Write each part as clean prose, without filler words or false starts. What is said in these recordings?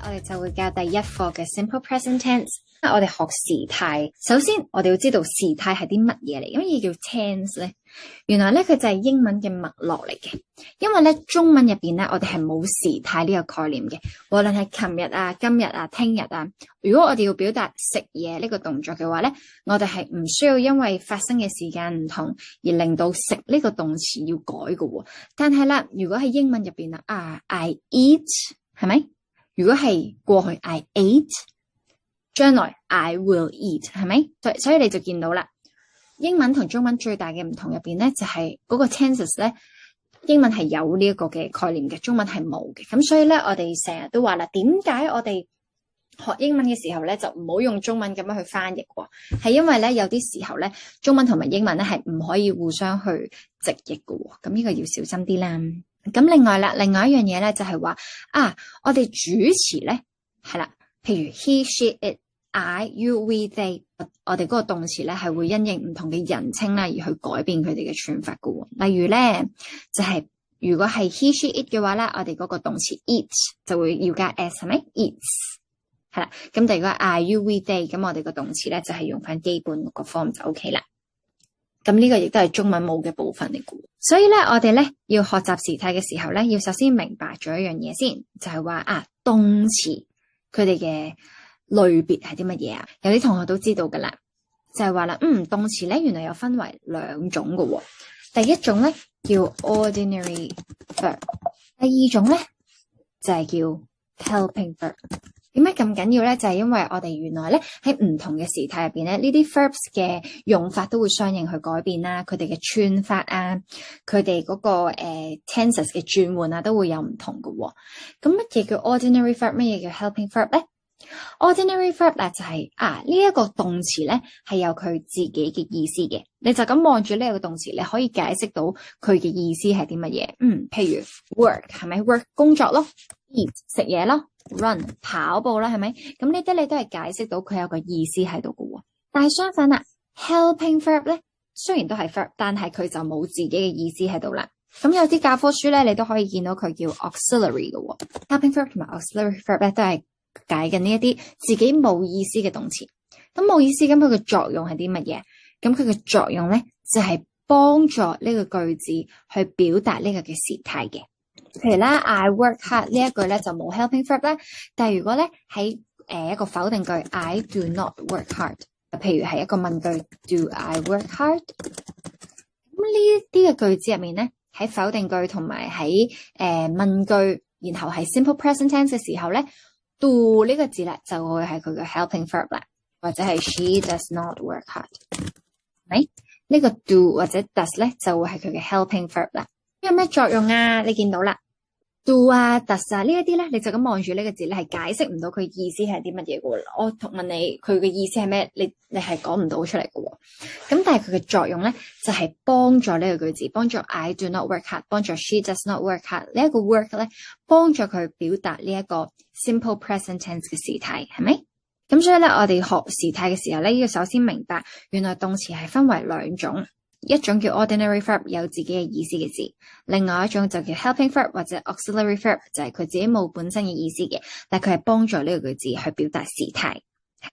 我哋就會教第一課嘅 Simple Present Tense。我哋學時態，首先我哋要知道時態係啲乜嘢嚟，因為嘢叫 tense 咧，原來咧佢就係英文嘅脈絡嚟嘅。因為咧中文入邊咧，我哋係冇時態呢個概念嘅，無論係琴日啊、今日啊、聽日啊。如果我哋要表達食嘢呢個動作嘅話咧，我哋係唔需要因為發生嘅時間唔同而令到食呢個動詞要改嘅。但係啦，如果喺英文入邊啊，I eat 係咪？如果係過去 I ate， 將來 I will eat 係咪？所以你就見到啦，英文同中文最大嘅唔同入邊咧，就係嗰個 tenses 咧，英文係有呢一個嘅概念嘅，中文係冇嘅。咁所以咧，我哋成日都話啦，點解我哋學英文嘅時候咧，就唔好用中文咁樣去翻譯喎？係因為咧，有啲時候咧，中文同埋英文咧係唔可以互相去直譯嘅。咁呢個要小心啲啦。咁另外一樣嘢咧就係話我哋主詞咧係啦，譬如 he, she, it, I, you, we, they， 我哋嗰個動詞咧係會因應唔同嘅人稱啦而去改變佢哋嘅串法嘅。例如咧就係如果係 he, she, it 嘅話咧，我哋嗰個動詞 eat 就會要加 s 係咪 ？eats 係啦。咁但如果 I, you, we, they， 咁我哋個動詞咧就係用翻基本個 form 就 OK 啦。咁呢個亦都係中文冇嘅部分嚟嘅，所以咧我哋咧要學習時態嘅時候咧，要首先明白咗一樣嘢先，就係話動詞佢哋嘅類別係啲乜嘢啊？有啲同學都知道噶啦，就係話啦，動詞咧原來有分為兩種嘅，第一種咧叫 ordinary verb， 第二種咧就係叫 helping verb。點解咁緊要咧？就係因為我哋原來咧喺唔同嘅時態入邊咧，呢啲 verbs 嘅用法都會相應去改變啦，佢哋嘅串法啊，佢哋嗰個tenses 嘅轉換啊，都會有唔同嘅。咁乜嘢叫 ordinary verb？ 乜嘢叫 helping verb 咧？Ordinary verb 咧就係呢一個動詞咧係有佢自己嘅意思嘅，你就咁望住呢個動詞，你可以解釋到佢嘅意思係啲乜嘢？譬如 work 係咪 work 工作咯 ，eat 食嘢咯 ，run 跑步啦係咪？咁呢啲你都係解釋到佢有個意思喺度嘅。但係相反啦 ，helping verb 咧雖然都係 verb， 但係佢就冇自己嘅意思喺度啦。咁有啲教科書咧，你都可以見到佢叫 auxiliary 嘅。helping verb 同埋 auxiliary verb 咧都係解緊呢一啲自己冇意思嘅動詞，咁冇意思，咁佢嘅作用係啲乜嘢？咁佢嘅作用咧就係幫助呢個句子去表達呢個嘅時態嘅。譬如啦 I work hard 呢一句咧就冇 helping verb 啦，但係如果咧喺一個否定句 I do not work hard， 譬如係一個問句 Do I work hard， 咁呢一啲嘅句子入面咧喺否定句同埋喺問句，然後係 simple present tense 嘅時候咧，do 呢個字咧就會係佢嘅 helping verb 啦，或者係 she does not work hard， 係呢個 do 或者 does 咧就會係佢嘅 helping verb 啦。有咩作用啊？你見到啦 ，do 啊 does 啊呢一啲咧，你就咁望住呢個字，你係解釋唔到佢意思係啲乜嘢嘅。我問你佢嘅意思係咩？你係講唔到出嚟嘅。咁但係佢嘅作用咧就係幫助呢個句子，幫助 I do not work hard， 幫助 she does not work hard 呢一個 work 咧，幫助佢表達呢一個 simple present tense 嘅時態，係咪？咁所以咧，我哋學時態嘅時候咧，要首先明白原來動詞係分為兩種，一種叫 ordinary verb 有自己嘅意思嘅字，另外一種就叫 helping verb 或者 auxiliary verb 就係佢自己冇本身嘅意思嘅，但係佢係幫助呢個句子去表達時態。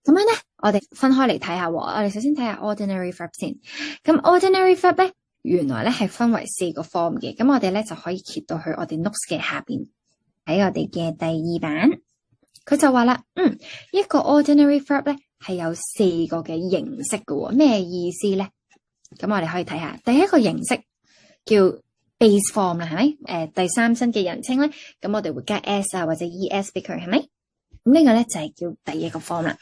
咁樣咧，我哋分開嚟睇下。我哋首先睇下 ordinary verb 先。咁 ordinary verb 咧，原來咧係分為4個 form 嘅。咁我哋咧就可以揭到去我哋 notes 嘅下邊，喺我哋嘅第2版。佢就話啦，一個 ordinary verb 咧係有4個嘅形式嘅。咩意思咧？咁我哋可以睇下，第一個形式叫 base form 啦，係咪？第三身嘅人稱咧，咁我哋會加 s 啊或者 es 俾佢，係咪？咁呢個咧就係叫第一個 form 啦。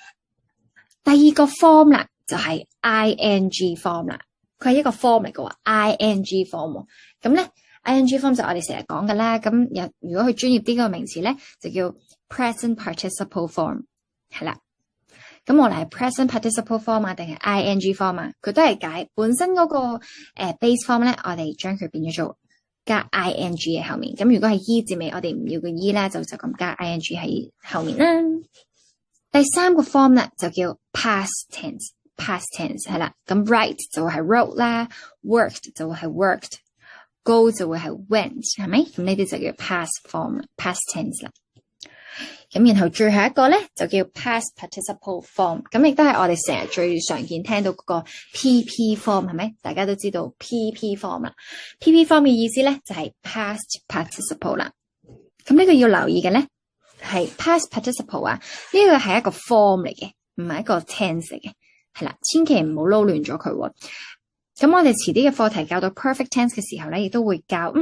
第二個 form 啦，就係 ing form 啦。佢係一個 form 嚟嘅喎 ，ing form。咁咧 ing form 就我哋成日講噶啦。咁如果佢專業啲個名詞咧，就叫 present participle form， 係啦。咁我嚟係 present participle form 啊，定係 ing form 啊？佢都係解本身嗰個base form 咧，我哋將佢變咗做加 ing 喺後面。咁如果係 e 字尾，我哋唔要個 e 啦，就咁加 ing 喺後面啦。第三個 form 咧就叫 past tense 係啦。咁 write 就會係 wrote 啦 ，worked 就會係 worked，go 就會係 went，係咪？咁呢啲就叫 past form past tense 啦。咁然後最後一個咧就叫 past participle form， 咁亦都係我哋成日最常見聽到嗰個 PP form 係咪？大家都知道 PP form 啦。PP form 嘅意思咧就係 past participle 啦。咁呢個要留意嘅咧係 past participle 啊，呢個係一個 form 嚟嘅，唔係一個 tense 嚟嘅，係啦，千祈唔好撈亂咗佢喎。咁我哋遲啲嘅課題教到 perfect tense 嘅時候咧，亦都會教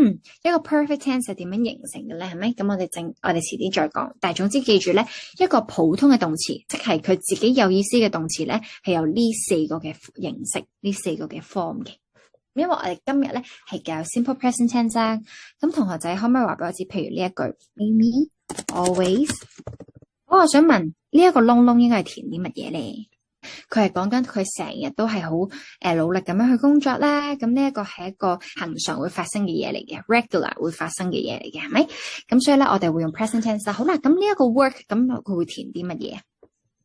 一個 perfect tense 係點樣形成嘅咧，係咪？咁我哋遲啲再講。但係總之記住咧，一個普通嘅動詞，即係佢自己有意思嘅動詞咧，係有呢4個嘅形式，呢4個嘅 form 嘅。因為我哋今日咧係教 simple present tense 啊。咁同學仔可唔可以話俾我知？譬如呢一句 Amy always， 我想問呢一個窿窿應該係填啲乜嘢咧？佢係講緊佢成日都係好努力咁樣去工作啦，咁呢一個係一個恆常會發生嘅嘢嚟嘅 ，regular 會發生嘅嘢嚟嘅，係咪？咁所以咧，我哋會用 present tense 啦。好啦，咁呢一個 work， 咁佢會填啲乜嘢？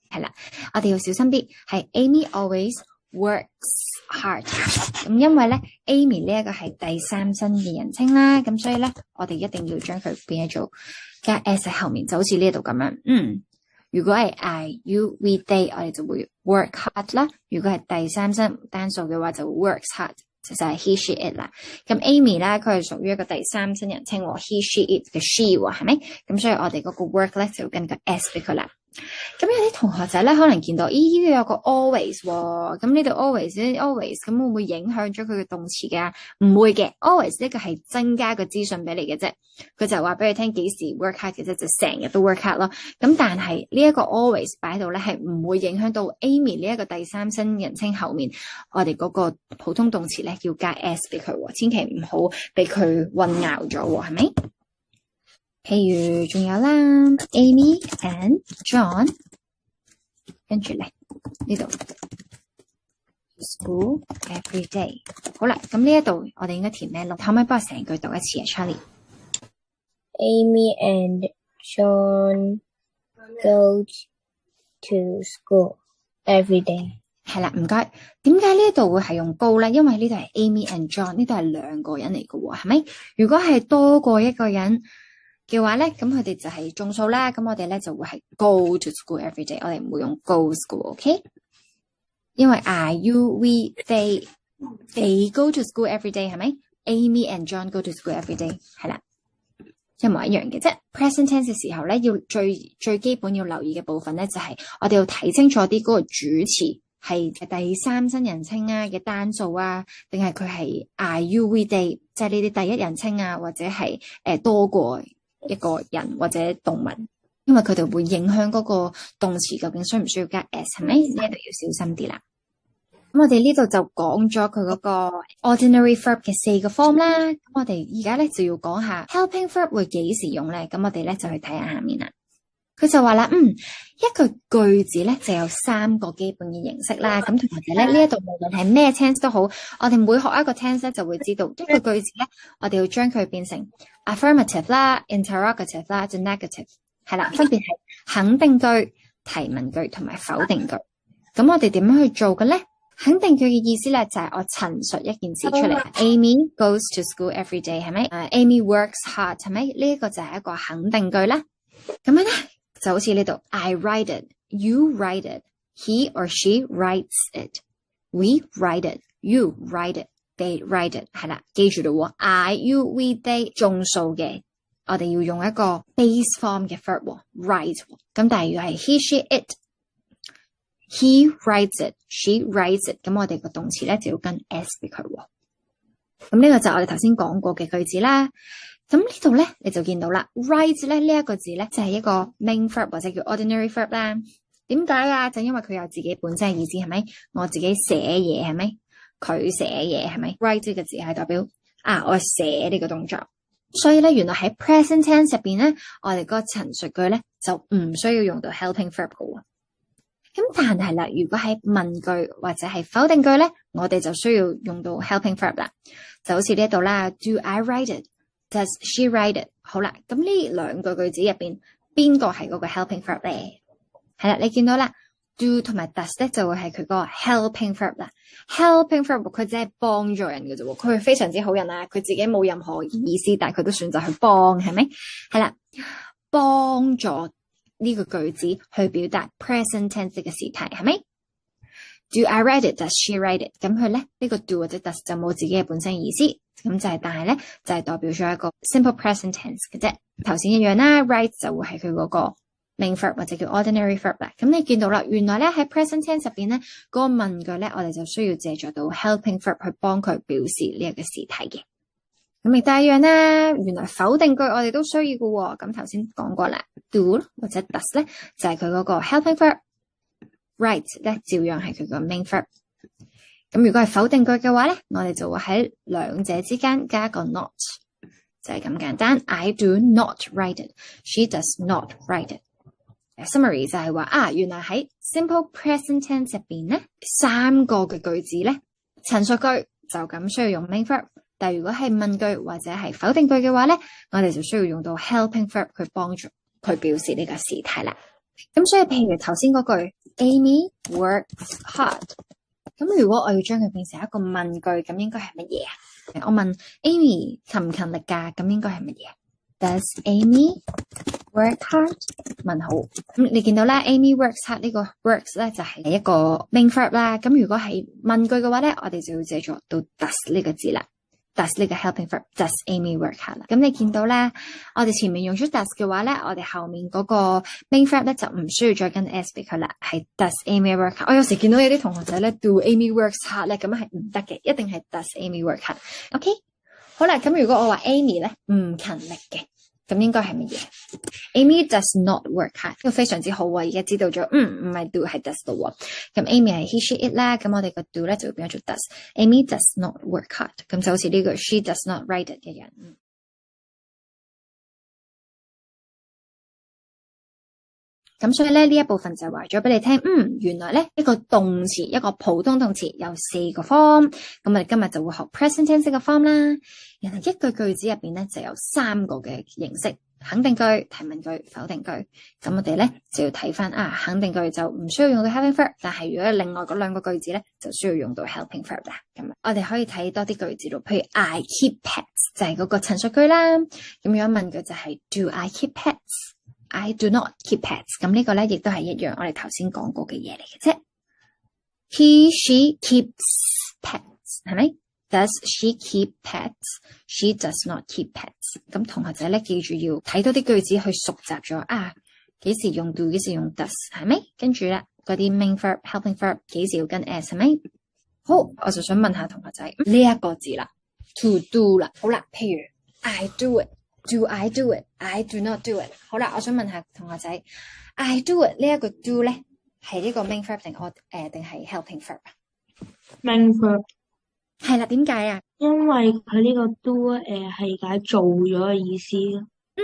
係啦，我哋要小心啲，係 Amy always works hard。咁因為咧 ，Amy 呢一個係第三身嘅人稱啦，咁所以咧，我哋一定要將佢變咗做加 s 喺後面，就好似呢度咁樣，如果係 I, you, we, they， 我哋就會 work hard 啦。如果係第三身單數嘅話，就 works hard， 就係 he, she, it 啦。咁 Amy 咧，佢係屬於一個第三身人稱，he, she, it 嘅 she 喎，係咪？咁所以我哋嗰個 work 咧就要跟個 s 俾佢啦。咁有啲同學仔咧，可能見到，呢度有個 always 喎，咁呢度 always，咁會唔會影響咗佢嘅動詞㗎？唔會嘅 ，always 呢個係增加個資訊俾你嘅啫，佢就話俾你聽幾時 work hard 嘅啫，就成日都 work hard 咯。咁但係呢一個 always 擺喺度咧，係唔會影響到 Amy 呢一個第三身人稱後面我哋嗰個普通動詞咧要加 s 俾佢，千祈唔好俾佢混淆咗，係咪？譬如仲有啦 ，Amy and John， 跟住咧呢度 school every day。好啦，咁呢一度我哋應該填咩咯？可唔可以幫我成句讀一次啊 ，Charlie？Amy and John go to school every day。係啦，唔該。點解呢一度會係用 go 咧？因為呢度係 Amy and John， 呢度係兩個人嚟嘅喎，係咪？如果係多過一個人嘅話咧，咁佢哋就係眾數啦。咁我哋咧就會係 go to school every day， 我哋唔會用 go school，OK？因為 I, you, we, they go to school every day， 係咪 ？Amy and John go to school every day， 係啦，一模一樣嘅啫。present tense 嘅時候咧，要最基本要留意嘅部分咧，就係我哋要睇清楚啲嗰個主詞係第三身人稱啊嘅單數啊，定係佢係 I, you, we, they， 即係呢啲第一人稱啊，或者係多過一個人或者動物，因為佢哋會影響嗰個動詞究竟需唔需要加 s， 係咪？呢一度要小心啲啦。咁我哋呢度就講咗佢嗰個 ordinary verb 嘅4個 form 啦。咁我哋而家咧就要講下 helping verb 會幾時用咧？咁我哋咧就去睇下下面啦。佢就話啦，一個句子咧就有3個基本嘅形式啦。咁同埋咧呢一度無論係咩 tense 都好，我哋每學一個 tense 咧就會知道一個句子咧，我哋要將佢變成 affirmative 啦、interrogative 啦、就 negative， 係啦，分別係肯定句、提問句同埋否定句。咁我哋點樣去做嘅咧？肯定句嘅意思咧就係我陳述一件事出嚟。Amy goes to school every day， 係咪？Amy works hard， 係咪？呢一個就係一個肯定句啦。咁樣咧就好似呢度 I write it, you write it, he or she writes it, we write it, you write it, they write it， 係啦，記住咯 I, you, we, they 眾數嘅，我哋要用一個 base form 嘅 verb write。咁但係如果係 he, she, it，He writes it, she writes it， 咁我哋個動詞咧就要跟 s 俾佢。咁呢個就係我哋頭先講過嘅句子啦。咁呢度咧你就見到啦 ，write 咧呢一個字咧就係一個 main verb 或者叫 ordinary verb 啦。點解啊？就因為佢有自己本身嘅意思，係咪？我自己寫嘢，係咪？佢寫嘢，係咪 ？write 呢個字係代表我寫呢個動作。所以咧，原來喺 present tense 入邊咧，我哋嗰個陳述句咧就唔需要用到 helping verb 嘅。咁但係啦，如果係問句或者係否定句咧，我哋就需要用到 helping verb 啦。就好似呢度啦 ，Do I write it? Does she write it? 好啦，咁呢兩個句子入邊，邊個係嗰個 helping verb 咧？係啦，你見到啦 ，do 同埋 does 咧就會係佢個 helping verb 啦。helping verb 佢只係幫助人嘅啫，佢係非常之好人啊，佢自己冇任何意思，但係佢都選擇去幫，係咪？係啦，幫助呢個句子去表達 present tense 嘅時態，係咪？Do I write it? Does she write it? 咁佢咧呢個 do 或者 does 就冇自己嘅本身意思，咁就係但係咧就係代表咗一個 simple present tense 嘅啫。頭先一樣啦 ，write 就會係佢嗰個 main verb 或者叫 ordinary verb 啦。咁你見到啦，原來咧喺 present tense 入邊咧嗰個問句咧，我哋就需要借助到 helping verb 去幫佢表示呢一個時態嘅。咁亦都一樣啦，原來否定句我哋都需要嘅喎。咁頭先講過啦 ，do 或者 does 咧就係佢嗰個 helping verb。Write 咧照樣係佢個 main verb。咁如果係否定句嘅話咧，我哋就會喺兩者之間加一個 not， 就係咁簡單。I do not write it. She does not write it. Summary 就係話原來喺 simple present tense 入邊咧，3個嘅句子咧，陳述句就咁需要用 main verb。但如果係問句或者係否定句嘅話咧，我哋就需要用到 helping verb 去幫助佢表示呢個時態啦。咁所以譬如頭先嗰句 Amy works hard， 咁如果我要將佢變成一個問句，咁應該係乜嘢啊？我問 Amy 勤唔勤力㗎，咁應該係乜嘢？Does Amy work hard？ 問號。咁你見到啦 Amy works hard 呢個 works 咧就係一個 main verb 啦。咁如果係問句嘅話咧，我哋就要借助到 does 呢個字啦。does 呢個 helping verb does Amy work hard 啦。咁你見到咧，我哋前面用咗 does 嘅話咧，我哋後面嗰個 main verb 咧就唔需要再跟 s 俾佢啦，係 does Amy work hard。我有時見到有啲同學仔咧 do Amy works hard 咧，咁係唔得嘅，一定係 does Amy work hard。OK， 好啦，咁如果我話 Amy 咧唔勤力嘅，咁應該係乜嘢？ Amy does not work hard， 呢個非常之好喎，而家知道咗，唔係 do 係 does 咯。咁 Amy 係 he she it 啦，咁我哋個 do 咧就會變咗做 does。Amy does not work hard， 咁就好似呢個 she does not write it 一樣。咁所以咧呢一部分就話咗俾你聽，原來咧一個動詞，一個普通動詞有4個 form，咁我哋今日就會學 present tense 嘅 form 啦。原來一句句子入邊咧就有3個嘅形式，肯定句、提問句、否定句。咁我哋咧就要睇翻肯定句就唔需要用到 helping verb， 但係如果另外嗰2個句子咧就需要用到 helping verb 啦。咁我哋可以睇多啲句子咯，譬如 I keep pets 就係嗰個陳述句啦。咁如果問句就係 Do I keep pets？I do not keep pets， 咁呢個咧亦都係一樣我哋頭先講過嘅嘢嚟嘅啫。He, she keeps pets， 係咪？ Does she keep pets? She does not keep pets。 咁同學仔咧記住要睇多啲句子去熟習咗幾時用 do， 幾時用 does， 係咪？跟住咧嗰啲 main verb、helping verb 幾時要跟 s， 係咪？好，我就想問下同學仔呢一個字啦 ，to do 啦。好啦，譬如 I do it。Do I do it? I do not do it。 好啦，我想問下同學仔 I do it 呢一個 do 咧係呢個 main verb 定係 helping verb main verb 係啦，點解啊？因為佢呢個 do 係解做咗嘅意思，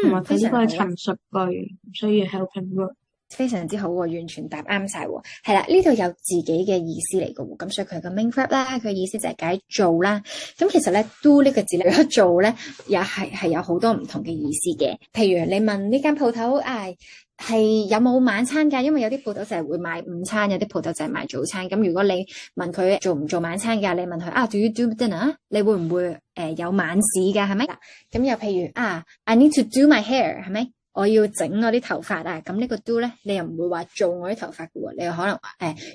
同埋佢呢個係陳述句，所以 helping verb。非常之好喎，完全答啱晒喎。係啦，呢度有自己嘅意思嚟嘅喎，咁所以佢個 main verb 啦，佢意思就係解做啦。咁其實咧 do 呢個字咧，做咧也係有好多唔同嘅意思嘅。譬如你問呢間鋪頭係有冇晚餐㗎？因為有啲鋪頭就係會賣午餐，有啲鋪頭就係賣早餐。咁如果你問佢做唔做晚餐㗎，你問佢Do you do dinner？ 你會唔會有晚市㗎？係咪？咁又譬如I need to do my hair， 係咪？我要整我啲頭髮咁呢個 do 咧，你又唔會話做我啲頭髮嘅喎，你又可能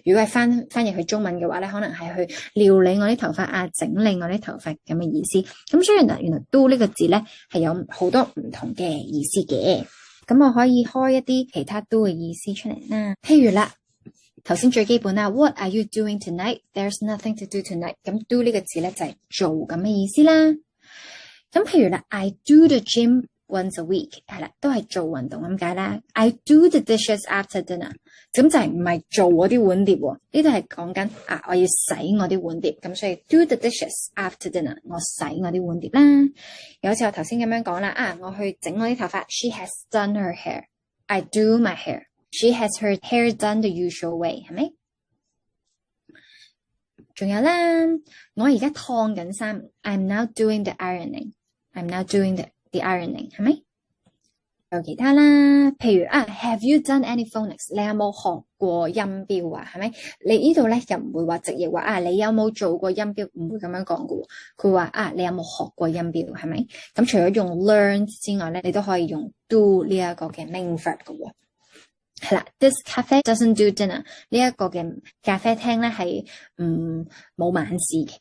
如果係翻譯去中文嘅話咧，可能係去料理我啲頭髮整理我啲頭髮咁嘅意思。咁所以原來 do 呢個字咧係有好多唔同嘅意思嘅。咁我可以開一啲其他 do 嘅意思出嚟啦。譬如啦，頭先最基本啦 ，What are you doing tonight? There's nothing to do tonight。咁 do 呢個字咧就係做咁嘅意思啦。咁譬如啦 ，I do the gym。Once a week 係啦，都係做運動咁解啦。I do the dishes after dinner， 咁就係唔係做我啲碗碟喎？呢度係講緊我要洗我啲碗碟，咁所以 do the dishes after dinner， 我洗我啲碗碟啦。有時候頭先咁樣講啦，我去整我啲頭髮 ，She has done her hair。I do my hair。She has her hair done the usual way， 係咪？仲有啦，我而家燙緊衫 ，I'm now doing the ironing。I'm now doing the ironing， 係咪？有其他啦，譬如Have you done any phonics？ 你有冇學過音標啊？係咪？你呢度咧又唔會話直譯話你有冇做過音標？唔會咁樣講噶喎。佢話你有冇學過音標？係咪？咁除咗用 learn 之外咧，你都可以用 do 呢一個嘅 main verb 噶喎。係啦，this cafe doesn't do dinner 呢一個嘅咖啡廳咧係冇晚市嘅。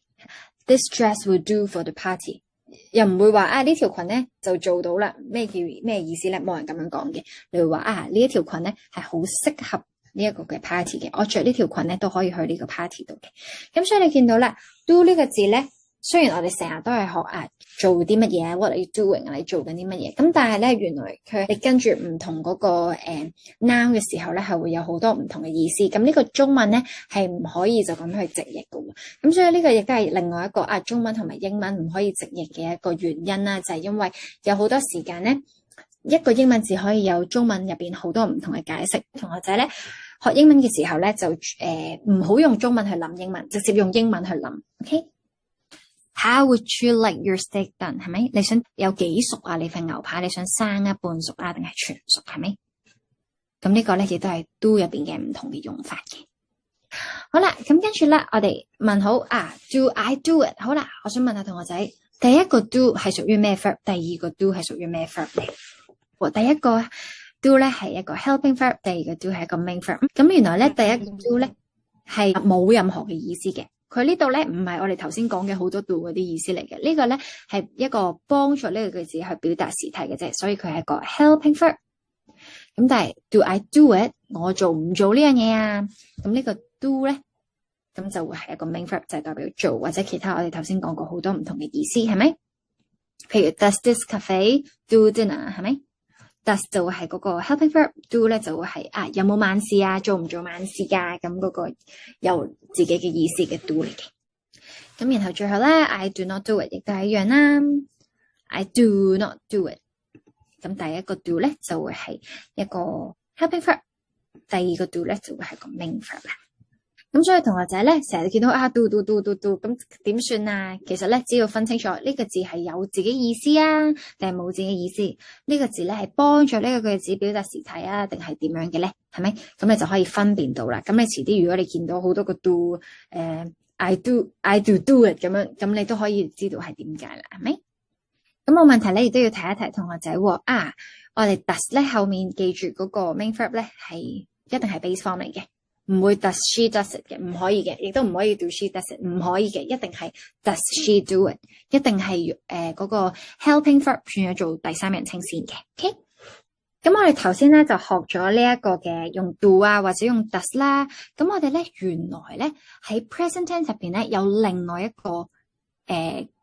This dress will do for the party， 又唔會話呢條裙咧就做到啦。咩意思咧？冇人咁樣講嘅。你會話呢一條裙咧係好適合呢一個嘅 party 嘅。我着呢條裙咧都可以去呢個 party 度嘅。咁所以你見到啦 ，do 呢個字咧。雖然我哋成日都係學做啲乜嘢 ，what are you doing 你做緊啲乜嘢？咁但係咧，原來你跟住唔同嗰個noun 嘅時候咧，係會有好多唔同嘅意思。咁呢個中文咧係唔可以就咁去直譯嘅喎。咁所以呢個亦都係另外一個中文同埋英文唔可以直譯嘅一個原因啦，就係因為有好多時間咧，一個英文字可以有中文入邊好多唔同嘅解釋。同學仔咧學英文嘅時候咧，就唔好用中文去諗英文，直接用英文去諗。OK。How would you like your steak done？ 係咪？你想有幾熟啊？你份牛排你想生啊、半熟啊，定係全熟？係咪？咁呢個咧亦都係 do 入邊嘅唔同嘅用法嘅。好啦，咁跟住咧，我哋問好do I do it？ 好啦，我想問下同學仔，第一個 do 係屬於咩 verb？ 第二個 do 係屬於咩 verb 咧？第一個 do 咧係一個 helping verb， 第二個 do 係一個 main verb。咁原來咧第一個 do 咧係冇任何嘅意思嘅。佢呢度咧唔係我哋頭先講嘅好多 do 嗰啲意思嚟嘅，呢個咧係一個幫助呢個句子去表達時態嘅啫，所以佢係一個 helping verb。咁但係 do I do it？ 我做唔做呢樣嘢啊？咁呢個 do 咧，咁就會係一個 main verb， 就係代表做或者其他我哋頭先講過好多唔同嘅意思，係咪？譬如 Does this cafe do dinner？ 係咪？Does 就會係嗰個 helping verb，do 咧就會係有冇晚市啊，做唔做晚市㗎？咁嗰個有自己嘅意思嘅 do 嚟嘅。咁然後最後咧 I do not do it 亦都係一樣啦。I do not do it。咁第一個 do 咧就會係一個 helping verb， 第二個 do 咧就會係個 main verb 啦。咁所以同學仔咧成日見到do，咁點算啊？其實咧只要分清楚呢個字係有自己意思啊，定係冇自己意思？呢個字咧係幫助呢個句子表達時態啊，定係點樣嘅咧？係咪？咁你就可以分辨到啦。咁你遲啲如果你見到好多個 do，I do it 咁樣，咁你都可以知道係點解啦，係咪？咁冇問題咧，亦都要提一提同學仔喎。我哋 does 咧後面記住嗰個 main verb 咧係一定係 base form 嚟嘅。唔會 does she does it 嘅，唔可以嘅，亦都唔可以 do she does it， 唔可以嘅，一定係 does she do it， 一定係嗰個 helping verb 轉咗做第三人稱先嘅。OK， 咁我哋頭先咧就學咗呢一個嘅用 do 或者用 does 啦。咁我哋咧原來咧喺 present tense 入邊咧有另外一個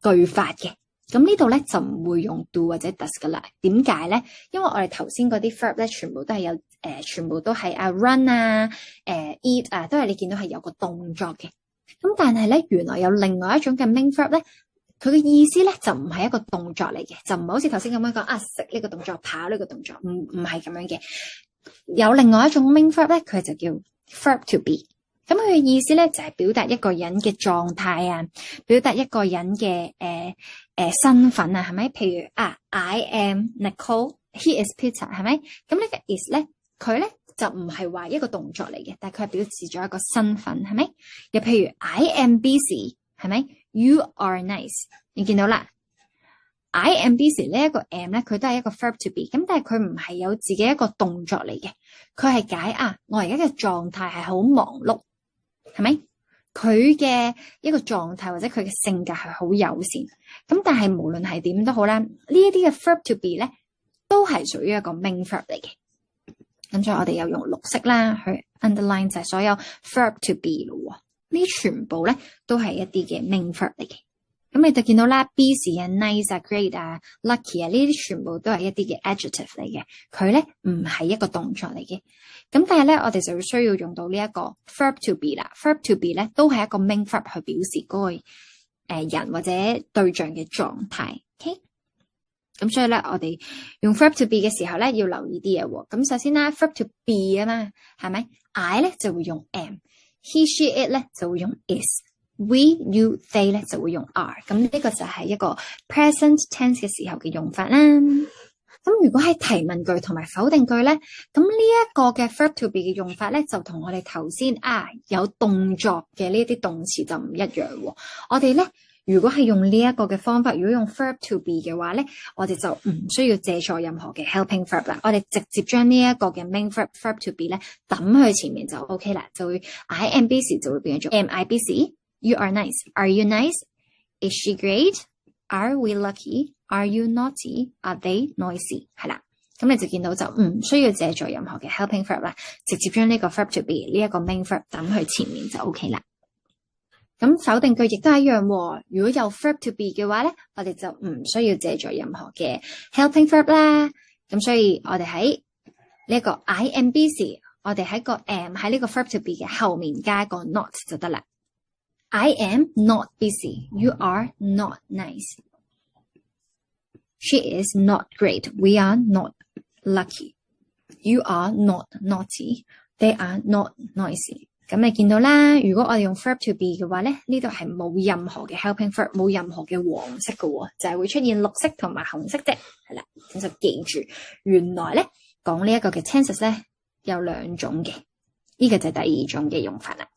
句法嘅。咁呢度咧就唔會用 do 或者 does 噶啦。點解咧？因為我哋頭先嗰啲 verb 咧全部都係有全部都係run eat 都係你見到係有個動作嘅。咁但係咧原來有另外一種嘅 main verb 咧，佢嘅意思咧就唔係一個動作嚟嘅，就唔係好似頭先咁樣講食呢個動作，跑呢個動作，唔係咁樣嘅。有另外一種 main verb 咧，佢就叫 verb to be。咁佢嘅意思咧就係表達一個人嘅狀態啊，表達一個人嘅身份啊，係咪？譬如I am Nicole，he is Peter， 係咪？咁呢個 is 咧，佢咧就唔係話一個動作嚟嘅，但係佢係表示咗一個身份，係咪？又譬如 I am busy， 係咪？ You are nice， 你見到啦。I am busy 呢一個 am 咧，佢都係一個 verb to be， 咁但係佢唔係有自己一個動作嚟嘅，佢係解我而家嘅狀態係好忙碌，係咪？佢嘅一個狀態或者佢嘅性格係好友善，咁但係無論係點都好啦，呢一啲嘅 verb to be 咧都係屬於一個 main verb 嚟嘅。咁所以我哋又用綠色啦去 underline 就係所有 verb to be 咯，呢全部咧都係一啲嘅 main verb 嚟嘅。咁你就見到啦 busy nice great lucky 呢啲全部都係一啲嘅 adjective 嚟嘅，佢咧唔係一個動作嚟嘅。咁但係咧，我哋就需要用到呢一個 verb to be 啦。verb to be 咧都係一個 main verb 去表示嗰個人或者對象嘅狀態。OK， 咁所以咧，我哋用 verb to be 嘅時候咧，要留意啲嘢喎。咁首先啦 verb to be 啊嘛，係咪 I 咧就會用 am，he she it 咧就會用 is，we you they 咧就會用 are。咁呢個就係一個 present tense 嘅時候嘅用法啦。咁如果係提問句同埋否定句咧，咁呢一個嘅 verb to be 嘅用法咧，就同我哋頭先有動作嘅呢啲動詞就唔一樣喎。我哋咧如果係用呢一個嘅方法，如果用 verb to be 嘅話咧，我哋就唔需要借助任何嘅 helping verb 啦，我哋直接將呢一個嘅 main verb to be 咧抌去前面就 OK 啦，就會 I am busy 就會變咗做 Am I busy? You are nice. Are you nice? Is she great? Are we lucky? Are you naughty? Are they noisy? 係啦，咁你就見到就唔需要借助任何嘅 helping verb 啦，直接將呢個 verb to be 呢一個 main verb 抌去前面就 OK 啦。咁否定句亦都係一樣喎，如果有 verb to be 嘅話咧，我哋就唔需要借助任何嘅 helping verb 啦。咁所以我哋喺呢個 I am busy， 我哋喺個 am 喺呢個 verb to be 嘅後面加個 not 就得啦。I am not busy. You are not nice. She is not great. We are not lucky. You are not naughty. They are not noisy. 咁你見到啦，如果我哋用 verb to be 嘅話咧，呢度係冇任何嘅 helping verb， 冇任何嘅黃色嘅喎，就係會出現綠色同埋紅色啫，係啦，咁就記住，原來咧講呢一個嘅 tenses 咧有兩種嘅，呢個就係第二種嘅用法啦。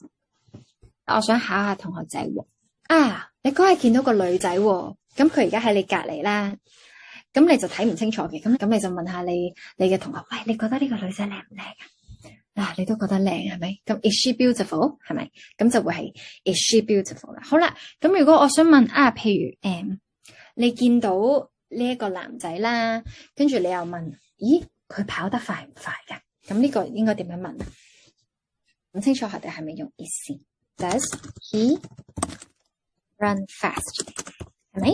我想考下同學仔喎，你嗰日見到個女仔喎，咁佢而家喺你隔離啦，咁你就睇唔清楚嘅，咁你就問下你嘅同學，喂，你覺得呢個女仔靚唔靚啊？你都覺得靚係咪？咁 is she beautiful 係咪？咁就會係 is she beautiful 啦。好啦，咁如果我想問譬如你見到呢一個男仔啦，跟住你又問，咦，佢跑得快唔快㗎？咁呢個應該點樣問？唔清楚我哋係咪用 is 先 ？Does he run fast？ 係咪？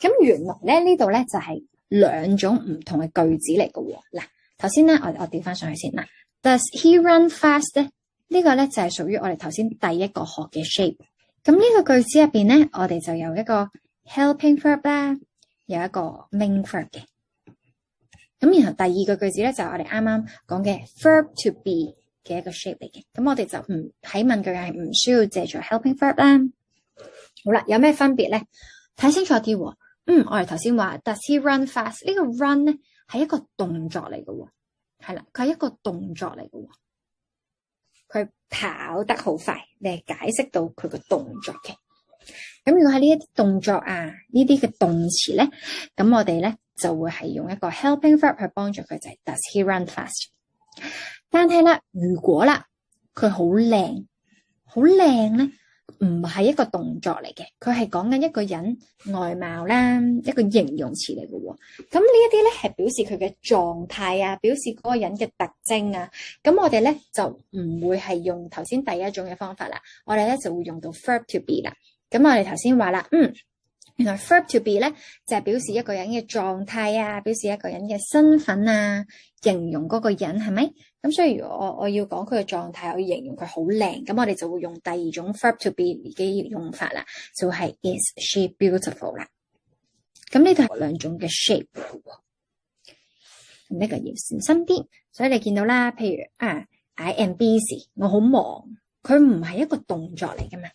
咁原來咧呢度咧就係兩種唔同嘅句子嚟嘅喎。嗱，頭先咧我調翻上去先啦。Does he run fast 咧？呢個咧就係屬於我哋頭先第一個學嘅 shape。咁呢個句子入邊咧，我哋就有一個 helping verb 啦，有一個 main verb 嘅。咁然後第二個句子咧就係我哋啱啱講嘅 verb to be 嘅一個 shape 嚟嘅。咁我哋就唔喺問句係唔需要借助 helping verb 啦。好啦，有咩分別咧？睇清楚啲喎。我哋頭先話 Does he run fast？ 呢個 run 咧係一個動作嚟嘅喎。係啦，佢係一個動作嚟嘅，佢跑得好快，你係解釋到佢個動作嘅。咁如果喺呢一啲動作呢啲嘅動詞咧，咁我哋咧就會係用一個 helping verb 去幫助佢，就係 Does he run fast？ 但係啦，如果啦佢好靚，好靚咧，唔係一個動作嚟嘅，佢係講緊一個人外貌啦，一個形容詞嚟嘅喎。咁呢一啲咧係表示佢嘅狀態表示嗰個人嘅特徵咁我哋咧就唔會係用頭先第一種嘅方法啦，我哋咧就會用到 verb to be 啦。咁我哋頭先話啦，原來 verb to be 咧就係表示一個人嘅狀態表示一個人嘅身份形容嗰個人係咪？咁所以如果我要講佢嘅狀態，我要形容佢好靚，咁我哋就會用第二種 verb to be 嘅用法啦，就係 is she beautiful 啦。咁呢度係兩種嘅 shape 喎，咁呢個要小心啲。所以你見到啦，譬如I am busy， 我好忙，佢唔係一個動作嚟噶嘛。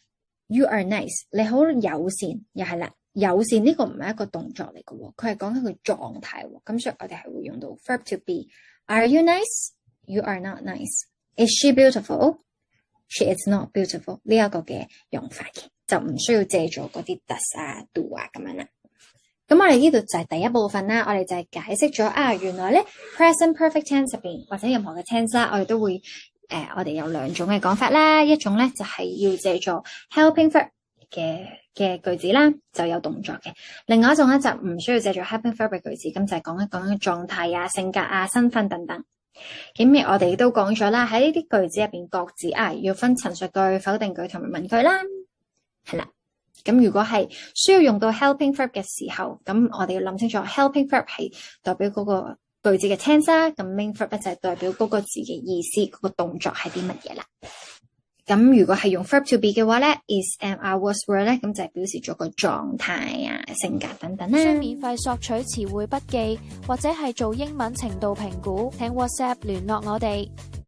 You are nice， 你好友善，又係啦，友善呢個唔係一個動作嚟嘅喎，佢係講緊佢狀態喎。咁所以我哋係會用到 verb to be。 Are you nice? You are not nice. Is she beautiful? She is not beautiful。 呢一個嘅用法嘅，就唔需要借助嗰啲 does do 咁樣啦。咁我哋呢度就係第一部分啦，我哋就係解釋咗原來咧 present perfect tense 入邊或者任何嘅 tense 啦，我哋都會我哋有兩種嘅講法啦，一種咧就係要借助 helping verb 嘅句子啦，就有動作嘅；另外一種咧就唔需要借助 helping verb 嘅句子，咁就係講一講嘅狀態性格身份等等。咁我哋都講咗啦，喺呢啲句子入邊各自要分陳述句、否定句同埋問句啦，係啦。咁如果係需要用到 helping verb 嘅時候，咁我哋要諗清楚 helping verb 係代表嗰個句子嘅 tense 啦，咁 main verb 就係代表嗰個字嘅意思，嗰個動作係啲乜嘢啦。咁如果係用 verb to be 嘅話咧 ，is am are was were 咧，咁就係表示咗個狀態性格等等啦。需免費索取詞彙筆記或者係做英文程度評估，請 WhatsApp 聯絡我哋。